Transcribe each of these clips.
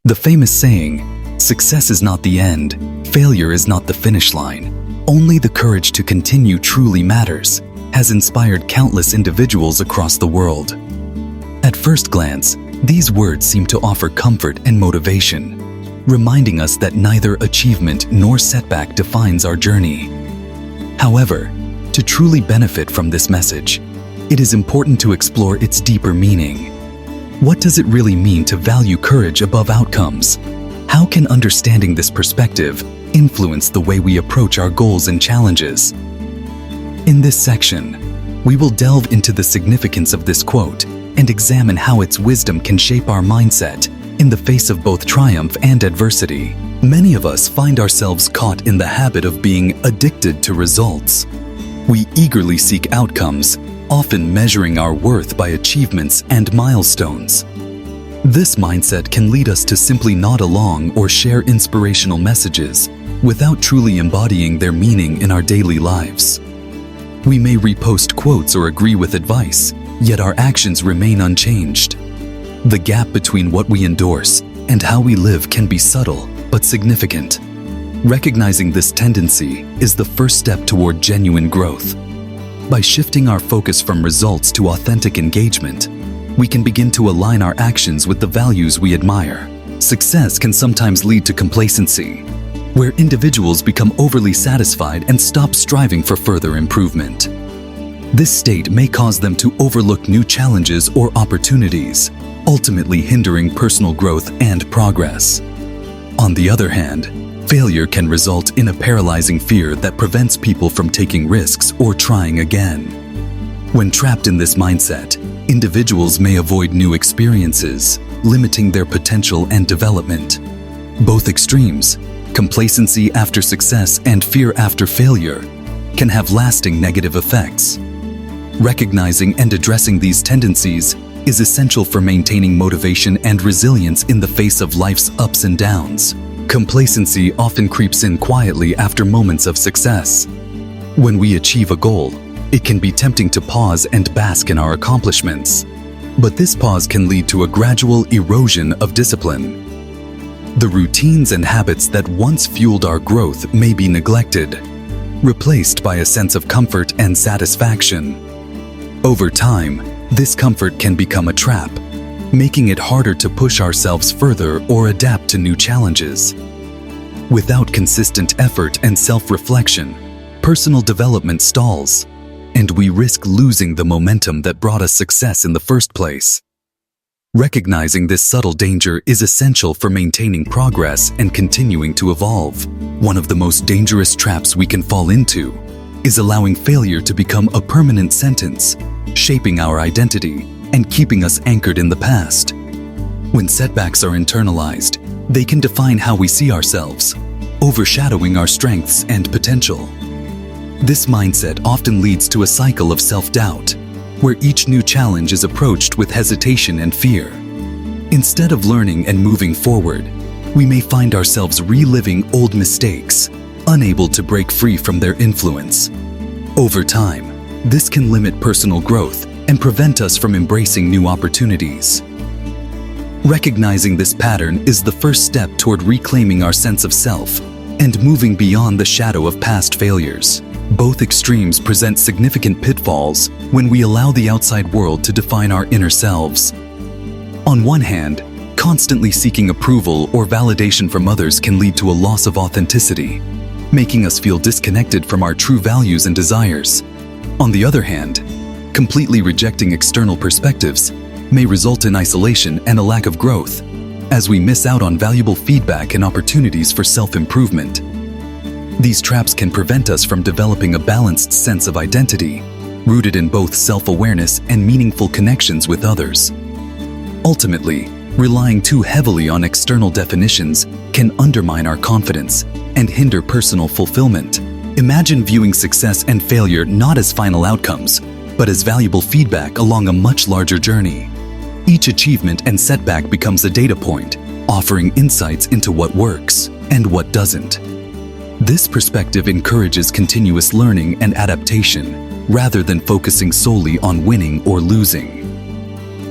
The famous saying, "Success is not the end, failure is not the finish line. Only the courage to continue truly matters," has inspired countless individuals across the world. At first glance, these words seem to offer comfort and motivation, reminding us that neither achievement nor setback defines our journey. However, to truly benefit from this message, it is important to explore its deeper meaning. What does it really mean to value courage above outcomes? How can understanding this perspective influence the way we approach our goals and challenges? In this section, we will delve into the significance of this quote and examine how its wisdom can shape our mindset in the face of both triumph and adversity. Many of us find ourselves caught in the habit of being addicted to results. We eagerly seek outcomes, often measuring our worth by achievements and milestones. This mindset can lead us to simply nod along or share inspirational messages without truly embodying their meaning in our daily lives. We may repost quotes or agree with advice, yet our actions remain unchanged. The gap between what we endorse and how we live can be subtle but significant. Recognizing this tendency is the first step toward genuine growth. By shifting our focus from results to authentic engagement, we can begin to align our actions with the values we admire. Success can sometimes lead to complacency, where individuals become overly satisfied and stop striving for further improvement. This state may cause them to overlook new challenges or opportunities, ultimately hindering personal growth and progress. On the other hand, failure can result in a paralyzing fear that prevents people from taking risks or trying again. When trapped in this mindset, individuals may avoid new experiences, limiting their potential and development. Both extremes, complacency after success and fear after failure, can have lasting negative effects. Recognizing and addressing these tendencies is essential for maintaining motivation and resilience in the face of life's ups and downs. Complacency often creeps in quietly after moments of success. When we achieve a goal, it can be tempting to pause and bask in our accomplishments. But this pause can lead to a gradual erosion of discipline. The routines and habits that once fueled our growth may be neglected, replaced by a sense of comfort and satisfaction. Over time, this comfort can become a trap, making it harder to push ourselves further or adapt to new challenges. Without consistent effort and self-reflection, personal development stalls, and we risk losing the momentum that brought us success in the first place. Recognizing this subtle danger is essential for maintaining progress and continuing to evolve. One of the most dangerous traps we can fall into is allowing failure to become a permanent sentence, shaping our identity and keeping us anchored in the past. When setbacks are internalized, they can define how we see ourselves, overshadowing our strengths and potential. This mindset often leads to a cycle of self-doubt, where each new challenge is approached with hesitation and fear. Instead of learning and moving forward, we may find ourselves reliving old mistakes, unable to break free from their influence. Over time, this can limit personal growth and prevent us from embracing new opportunities. Recognizing this pattern is the first step toward reclaiming our sense of self and moving beyond the shadow of past failures. Both extremes present significant pitfalls when we allow the outside world to define our inner selves. On one hand, constantly seeking approval or validation from others can lead to a loss of authenticity, making us feel disconnected from our true values and desires. On the other hand, completely rejecting external perspectives may result in isolation and a lack of growth, as we miss out on valuable feedback and opportunities for self-improvement. These traps can prevent us from developing a balanced sense of identity, rooted in both self-awareness and meaningful connections with others. Ultimately, relying too heavily on external definitions can undermine our confidence and hinder personal fulfillment. Imagine viewing success and failure not as final outcomes, but as valuable feedback along a much larger journey. Each achievement and setback becomes a data point, offering insights into what works and what doesn't. This perspective encourages continuous learning and adaptation, rather than focusing solely on winning or losing.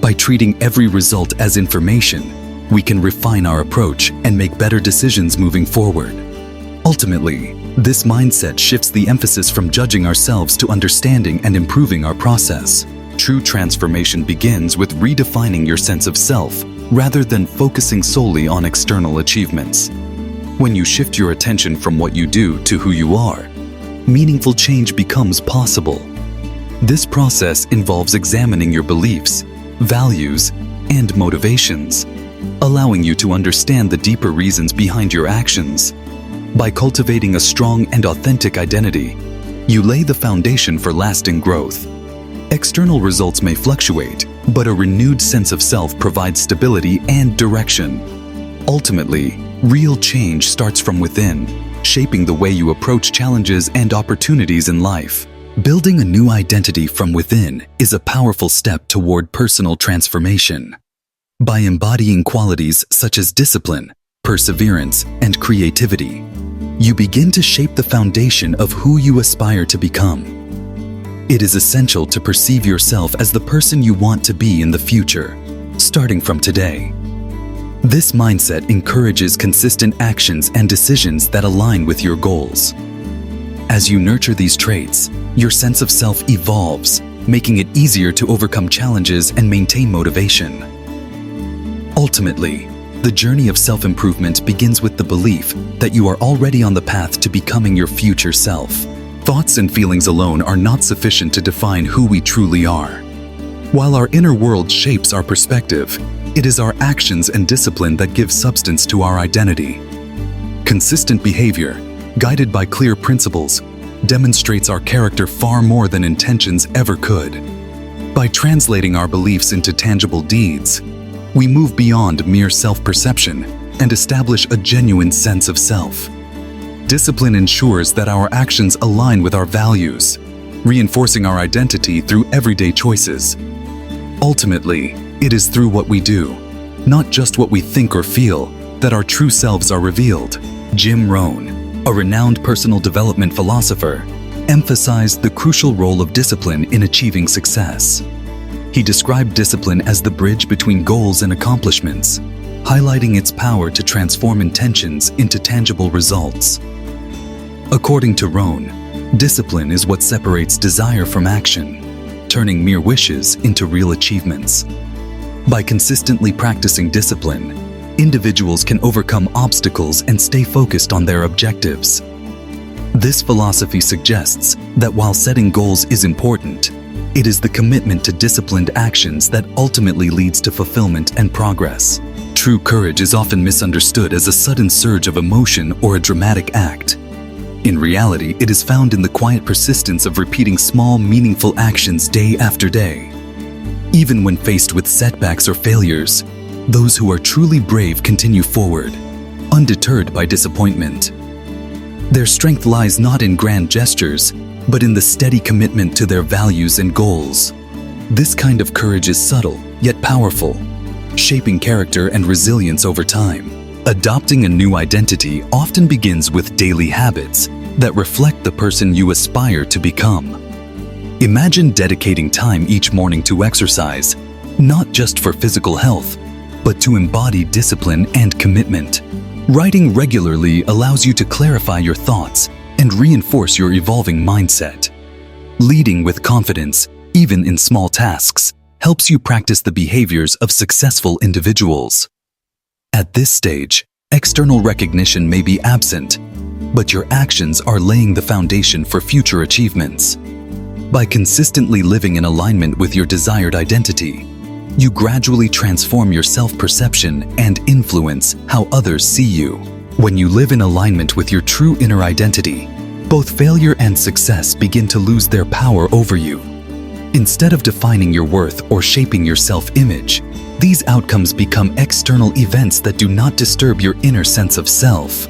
By treating every result as information, we can refine our approach and make better decisions moving forward. Ultimately, this mindset shifts the emphasis from judging ourselves to understanding and improving our process. True transformation begins with redefining your sense of self rather than focusing solely on external achievements. When you shift your attention from what you do to who you are, meaningful change becomes possible. This process involves examining your beliefs, values, and motivations, allowing you to understand the deeper reasons behind your actions. By cultivating a strong and authentic identity, you lay the foundation for lasting growth. External results may fluctuate, but a renewed sense of self provides stability and direction. Ultimately, real change starts from within, shaping the way you approach challenges and opportunities in life. Building a new identity from within is a powerful step toward personal transformation. By embodying qualities such as discipline, perseverance, and creativity, you begin to shape the foundation of who you aspire to become. It is essential to perceive yourself as the person you want to be in the future, starting from today. This mindset encourages consistent actions and decisions that align with your goals. As you nurture these traits, your sense of self evolves, making it easier to overcome challenges and maintain motivation. Ultimately, the journey of self-improvement begins with the belief that you are already on the path to becoming your future self. Thoughts and feelings alone are not sufficient to define who we truly are. While our inner world shapes our perspective, it is our actions and discipline that give substance to our identity. Consistent behavior, guided by clear principles, demonstrates our character far more than intentions ever could. By translating our beliefs into tangible deeds, we move beyond mere self-perception and establish a genuine sense of self. Discipline ensures that our actions align with our values, reinforcing our identity through everyday choices. Ultimately, it is through what we do, not just what we think or feel, that our true selves are revealed. Jim Rohn, a renowned personal development philosopher, emphasized the crucial role of discipline in achieving success. He described discipline as the bridge between goals and accomplishments, highlighting its power to transform intentions into tangible results. According to Rohn, discipline is what separates desire from action, turning mere wishes into real achievements. By consistently practicing discipline, individuals can overcome obstacles and stay focused on their objectives. This philosophy suggests that while setting goals is important, it is the commitment to disciplined actions that ultimately leads to fulfillment and progress. True courage is often misunderstood as a sudden surge of emotion or a dramatic act. In reality, it is found in the quiet persistence of repeating small, meaningful actions day after day. Even when faced with setbacks or failures, those who are truly brave continue forward, undeterred by disappointment. Their strength lies not in grand gestures, but in the steady commitment to their values and goals. This kind of courage is subtle, yet powerful, shaping character and resilience over time. Adopting a new identity often begins with daily habits that reflect the person you aspire to become. Imagine dedicating time each morning to exercise, not just for physical health, but to embody discipline and commitment. Writing regularly allows you to clarify your thoughts and reinforce your evolving mindset. Leading with confidence, even in small tasks, helps you practice the behaviors of successful individuals. At this stage, external recognition may be absent, but your actions are laying the foundation for future achievements. By consistently living in alignment with your desired identity, you gradually transform your self-perception and influence how others see you. When you live in alignment with your true inner identity, both failure and success begin to lose their power over you. Instead of defining your worth or shaping your self-image, these outcomes become external events that do not disturb your inner sense of self.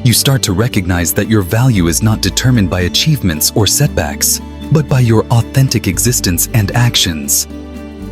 You start to recognize that your value is not determined by achievements or setbacks, but by your authentic existence and actions.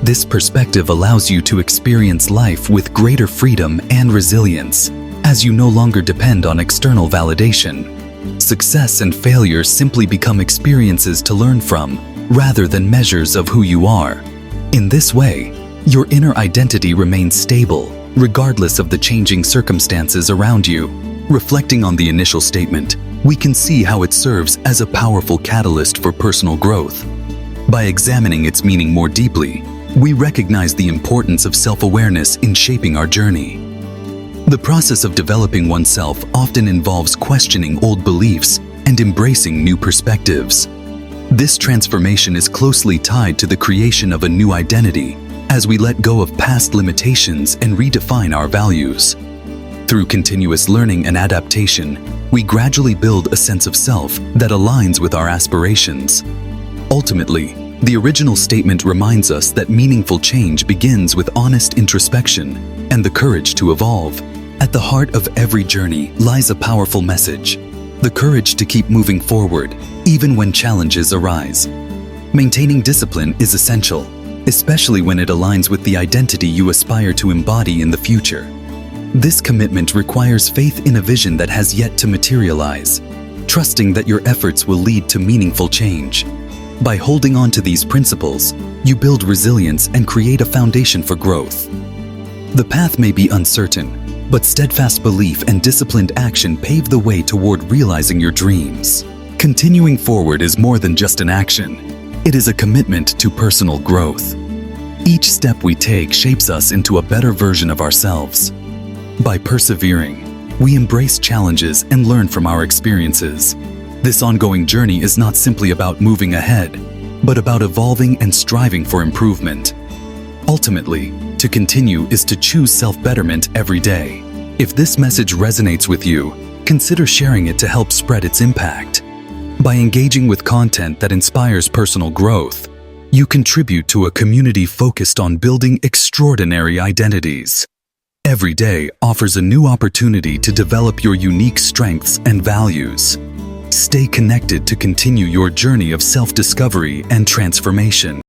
This perspective allows you to experience life with greater freedom and resilience, as you no longer depend on external validation. Success and failure simply become experiences to learn from, rather than measures of who you are. In this way, your inner identity remains stable, regardless of the changing circumstances around you. Reflecting on the initial statement, we can see how it serves as a powerful catalyst for personal growth. By examining its meaning more deeply, we recognize the importance of self-awareness in shaping our journey. The process of developing oneself often involves questioning old beliefs and embracing new perspectives. This transformation is closely tied to the creation of a new identity as we let go of past limitations and redefine our values. Through continuous learning and adaptation, we gradually build a sense of self that aligns with our aspirations. Ultimately, the original statement reminds us that meaningful change begins with honest introspection and the courage to evolve. At the heart of every journey lies a powerful message: the courage to keep moving forward, even when challenges arise. Maintaining discipline is essential, especially when it aligns with the identity you aspire to embody in the future. This commitment requires faith in a vision that has yet to materialize, trusting that your efforts will lead to meaningful change. By holding on to these principles, you build resilience and create a foundation for growth. The path may be uncertain, but steadfast belief and disciplined action pave the way toward realizing your dreams. Continuing forward is more than just an action. It is a commitment to personal growth. Each step we take shapes us into a better version of ourselves. By persevering, we embrace challenges and learn from our experiences. This ongoing journey is not simply about moving ahead, but about evolving and striving for improvement. Ultimately, to continue is to choose self-betterment every day. If this message resonates with you, consider sharing it to help spread its impact. By engaging with content that inspires personal growth, you contribute to a community focused on building extraordinary identities. Every day offers a new opportunity to develop your unique strengths and values. Stay connected to continue your journey of self-discovery and transformation.